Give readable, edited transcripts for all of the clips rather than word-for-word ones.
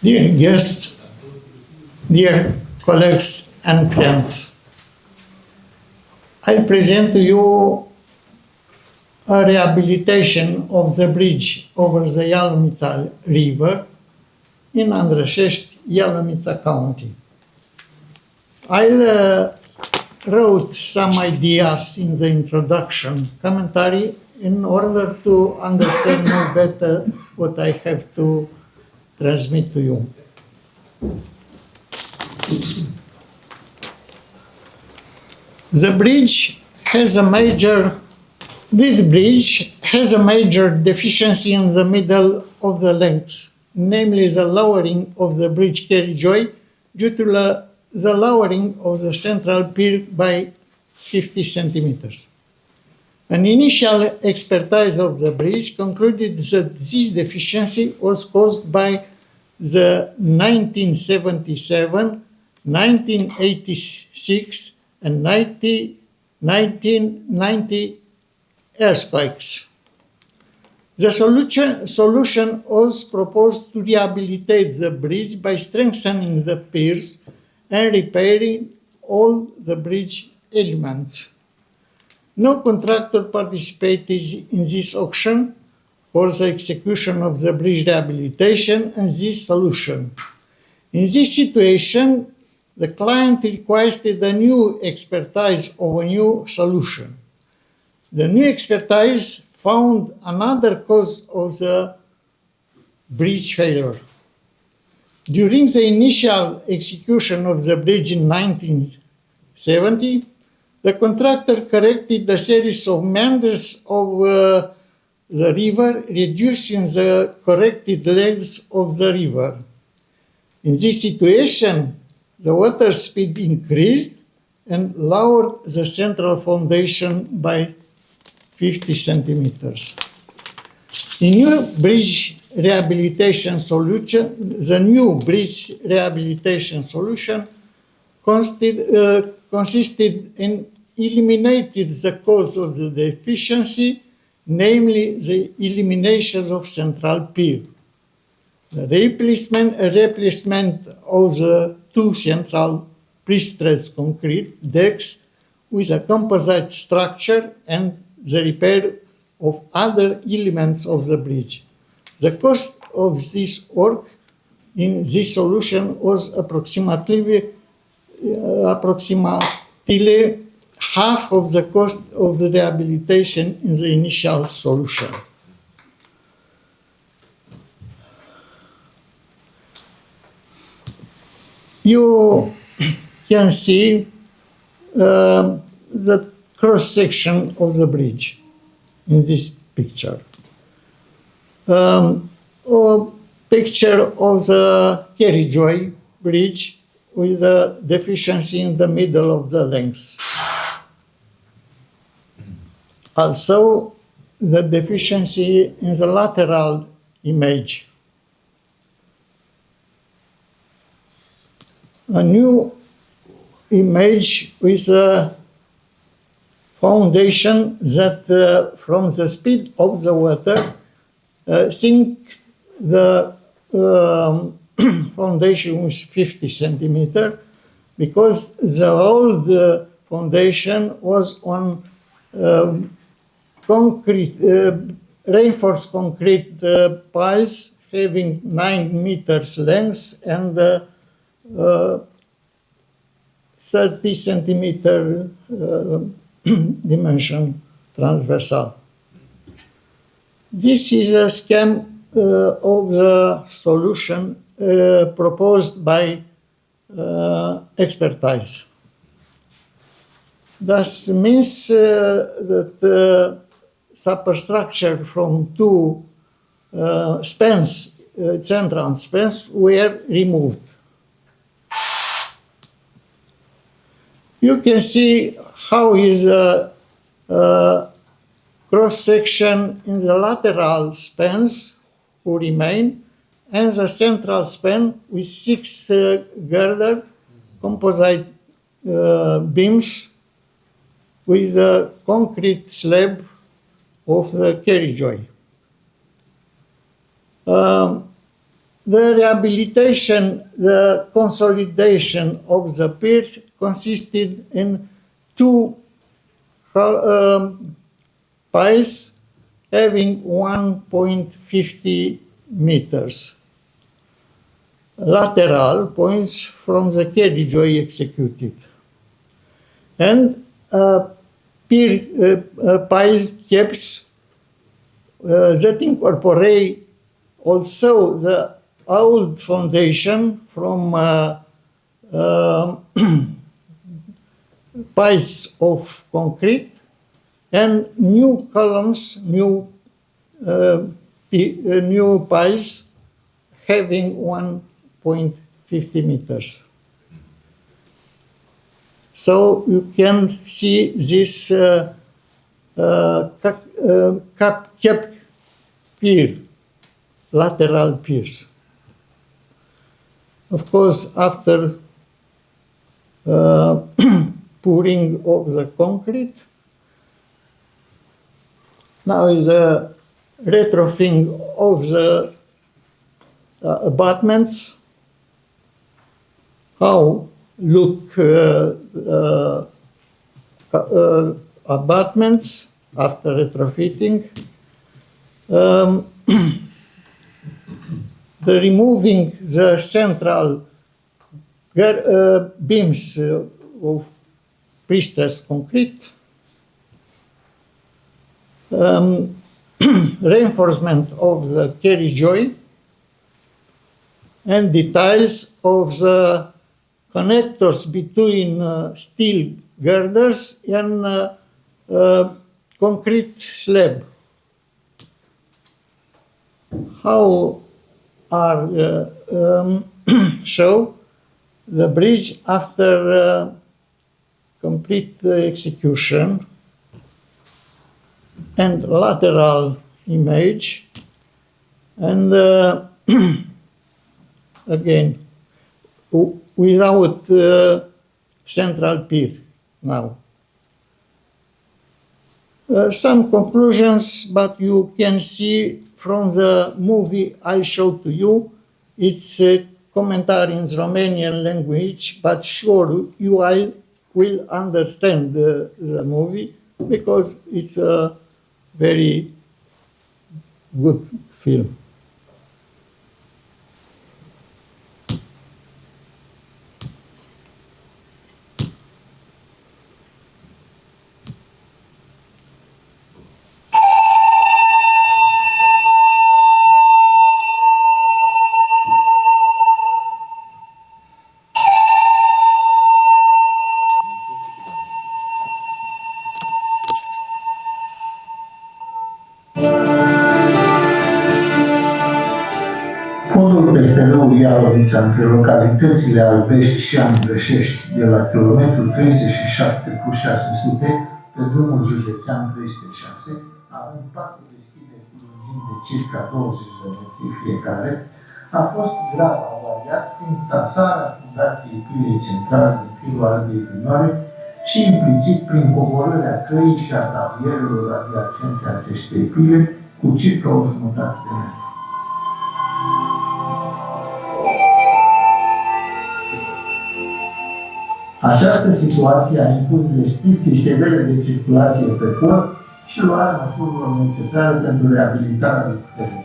Dear guests, dear colleagues and friends, I present to you a rehabilitation of the bridge over the Ialomița River in Andrășești, Ialomița County. I wrote some ideas in the introduction commentary in order to understand more better what I have to transmit to you. This bridge has a major deficiency in the middle of the length, namely the lowering of the bridge carriageway due to the lowering of the central pier by 50 centimeters. An initial expertise of the bridge concluded that this deficiency was caused by the 1977, 1986, and 1990 earthquakes. The solution was proposed to rehabilitate the bridge by strengthening the piers and repairing all the bridge elements. No contractor participated in this auction for the execution of the bridge rehabilitation and this solution. In this situation, the client requested a new expertise of a new solution. The new expertise found another cause of the bridge failure. During the initial execution of the bridge in 1970, the contractor corrected a series of meanders of the river, reducing the corrected legs of the river. In this situation, the water speed increased and lowered the central foundation by 50 centimeters. The new bridge rehabilitation solution consisted in eliminating the cause of the deficiency, namely the elimination of central pier. The replacement of the two central pre-stressed concrete decks with a composite structure and the repair of other elements of the bridge. The cost of this work in this solution was approximately half of the cost of the rehabilitation in the initial solution. You can see the cross-section of the bridge in this picture. A picture of the carriageway bridge with a deficiency in the middle of the length. Also, the deficiency in the lateral image. A new image with a foundation that from the speed of the water sink the foundation was 50 centimeters because the old foundation was on reinforced concrete piles having 9 meters length and 30 centimeter dimension transversal. This is a scheme of the solution proposed by expertise. This means that the superstructure from two spans, central spans, were removed. You can see how is a cross-section in the lateral spans who remain, and the central span with 6 girder composite beams with a concrete slab of the carriageway. The rehabilitation, the consolidation of the piers consisted in two piles having 1.50 meters. Lateral points from the carriageway executed. And pile caps that incorporate also the old foundation from piles of concrete and new columns, new piles having 1.50 meters. So you can see this cap pier, lateral piers. Of course, after pouring of the concrete, now is a retrofitting of the abutments. How look abutments after retrofitting? The removing the central beams of pre-stressed concrete, reinforcement of the carriageway, and details of the connectors between steel girders and concrete slab. How are show the bridge after complete execution, and lateral image, and again without central pier now. Some conclusions, but you can see from the movie I showed to you. It's a commentary in Romanian language, but sure you will understand the movie because it's a very good film. Peste râul Ialomița, între localitățile Albești și Andrășești, de la kilometrul 37+600, pe drumul județean 306, având 4 deschideri cu lungimi de circa 20 de metri fiecare, a fost grav avariat prin tasarea fundației pilei centrale din firul Albei Vinoare și implicit prin coborârea căii și a tabierelor adiacente acestei pile cu circa o jumătate de metri. Această situație a impus restricții severe de circulație pe port și luarea măsurilor necesare pentru reabilitarea lucrării.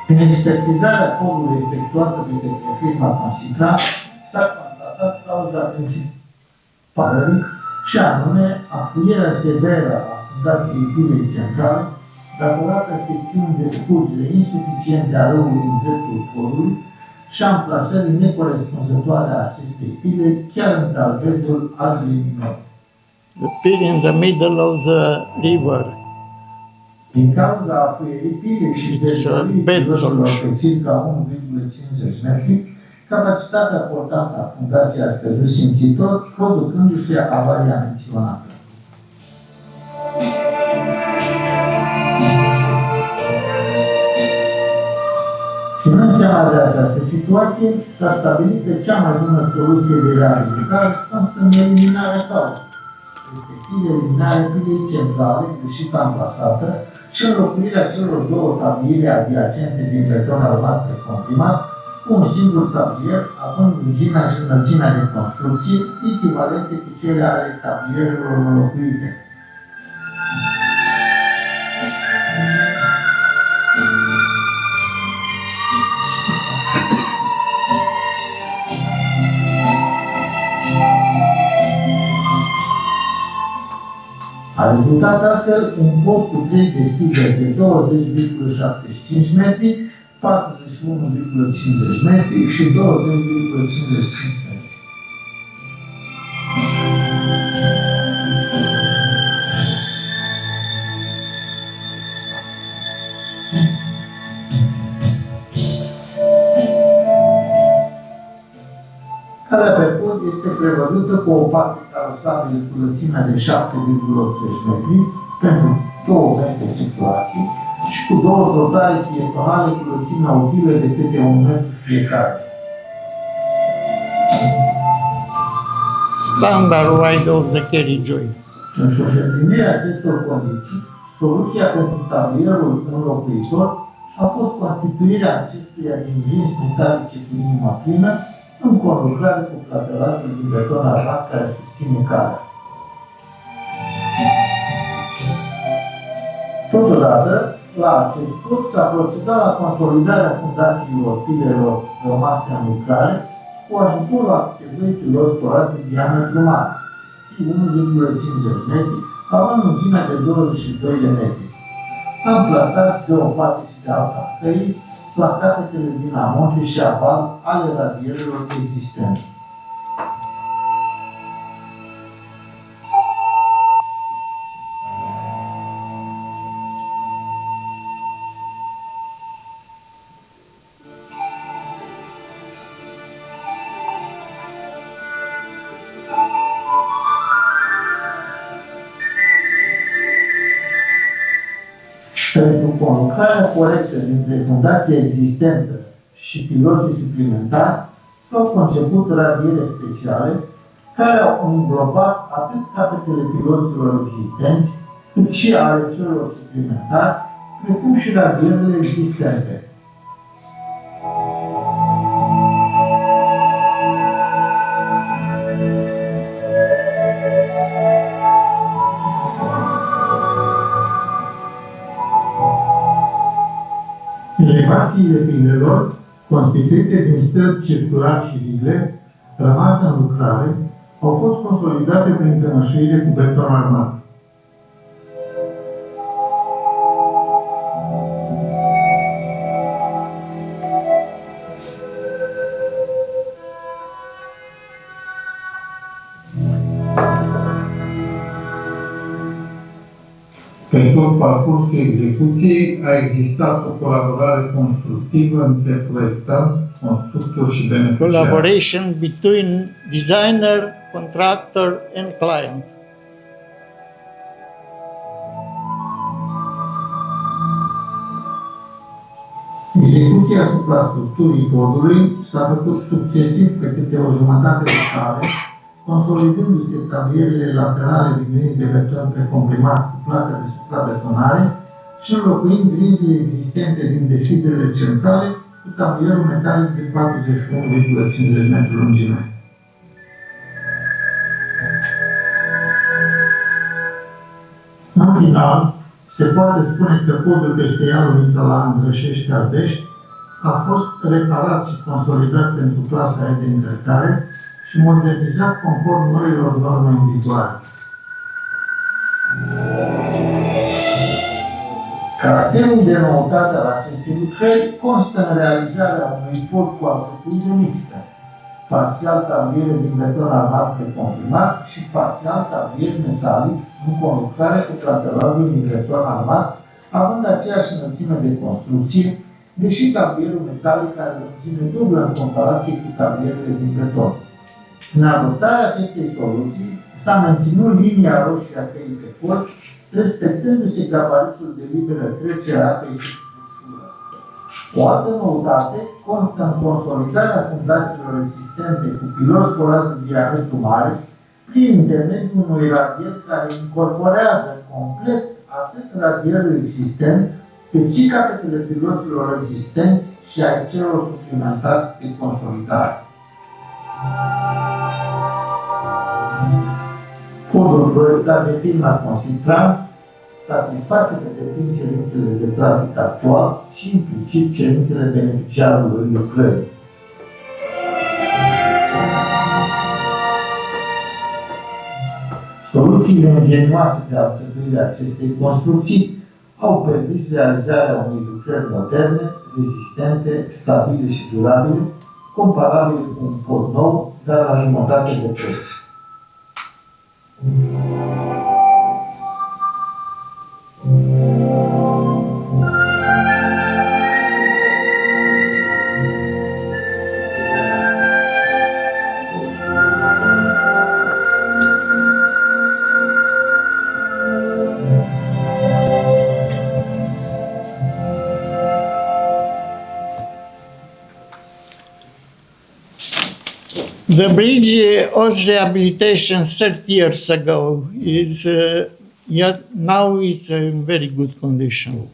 În expertizarea podului efectuată de către firma Considra, s-a constatat cauza principală și anume afuierea severă a fundației pilei centrale, datorată secțiuni de scurgere insuficiente a râului în dreptul podului și a amplasării necorespunzătoare a acestei pile chiar în talvedul Albei Minore. The pier in the middle of the river. Din cauza afuierii pilei și dezvăluirilor pe circa 1,50 metri, capacitatea portantă a fundației a scăzut simțitor, producându-se avaria menționată. Ținând seama de această situație, s-a stabilit că cea mai bună soluție de reabilitare constă în eliminarea cauzei, respectiv eliminarea pilei centrale greșit amplasată și înlocuirea celor două tabliere adiacente din beton armat precomprimat cu un singur tablier, având lungimea și înălțimea de construcție echivalente cu cele ale tablierelor înlocuite. A rezultat astfel un pod cu 3 deschideri de 20,75 metri, 41,50 metri și 20,55 metri. Calea pe pod este prevăzută cu o parte carosabilă cu lățimea de 7,80 metri pentru 2 metri circulații și cu 2 trotare pietonale cu lățimea utilă de câte 1 metru fiecare. Standard wide of the carriageway. În îndeplinirea acestor condiții, soluția pentru tablierul înlocuitor a fost constituirea acestuia din zinți metalice cu inima plină, în conlucrare cu platelatul din beton armat care susține calea. Totodată, la acest pod s-a procedat la consolidarea fundațiilor pilelor rămase în lucrare cu ajutorul a câte 2 piloți corați de diametru mare, 1,50 metri, având lungimea de 22 de metri. Amplasați de o parte și de alta căii, la capetele din amonte și aval ale radierelor existente. Pentru conlucrarea corectă dintre fundația existentă și piloții suplimentari s-au conceput radiere speciale care au înglobat atât capetele piloților existenți, cât și ale celor suplimentari, precum și radierele existente. Elevațiile pilelor, constituite din stâlpi circulari și rigle, rămase în lucrare, au fost consolidate prin cămășuire cu beton armat. Pe tot parcursul execuției a existat o colaborare constructivă între proiectant, constructor și beneficiar. Collaboration between designer, contractor and client. Execuția asupra structurii podului s-a făcut succesiv pe câte o jumătate de cale, consolidându-se tablierele laterale din grinzi de beton precomprimat cu placă de suprabetonare și înlocuind grinzile existente din deschiderile centrale cu tablierul metalic de 41,50 metri lungime. În final, se poate spune că podul peste Ialomița la Andrășești a fost reparat și consolidat pentru clasa E de încărcare și modernizat conform noilor norme în vigoare. Caracterul de noutate al acestei lucrări constă în realizarea unui pod cu alcătuire mixtă, parțial tabliere din beton armat precomprimat și parțial tablier metalic în conlucrare cu platelajul din beton armat, având aceeași înălțime de construcție, deși tablierul metalic are lungime dublă în comparație cu tablierele din beton. În adoptarea acestei soluții s-a menținut linia roșie a căii pe pod, respectându-se gabaritul de liberă trecere a apei sub structură. O altă noutate constă în consolidarea fundațiilor existente cu piloți corați de diametru mare, prin intermediul unui radier care incorporează complet atât radierul existent, cât și capetele piloților existenți și ai celor suplimentari de consolidare. Codul proiectat de firma Consitrans satisface pe deplin cerințele de trafic actual și implicit cerințele beneficiarului lucrării. Soluțiile ingenioase de alcătuire a acestei construcții au permis realizarea unei lucrări moderne, rezistente, stabile și durabile, comparabile cu un pod nou, dar la jumătate de preț. The bridge was rehabilitation 30 years ago. Yet now it's in very good condition.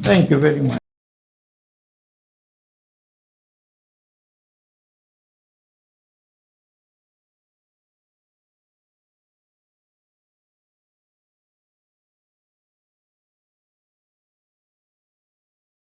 Thank you very much.